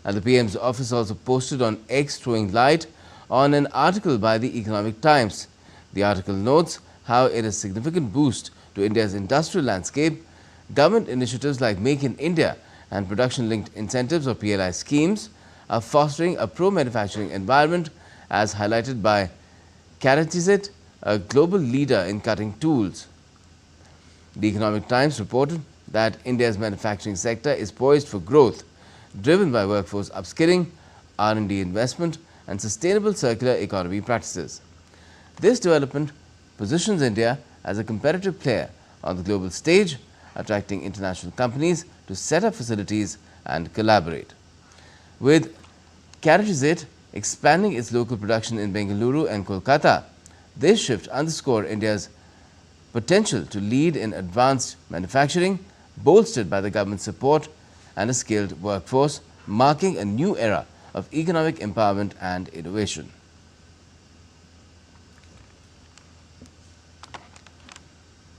And the PM's office also posted on X, throwing light on an article by the Economic Times. The article notes how it is a significant boost to India's industrial landscape. Government initiatives like Make in India and production-linked incentives or PLI schemes are fostering a pro-manufacturing environment, as highlighted by Ceratizit, a global leader in cutting tools. The Economic Times reported that India's manufacturing sector is poised for growth, driven by workforce upskilling, R&D investment and sustainable circular economy practices. This development positions India as a competitive player on the global stage, attracting international companies to set up facilities and collaborate. With Ceratizit expanding its local production in Bengaluru and Kolkata, this shift underscores India's potential to lead in advanced manufacturing, bolstered by the government support and a skilled workforce, marking a new era of economic empowerment and innovation.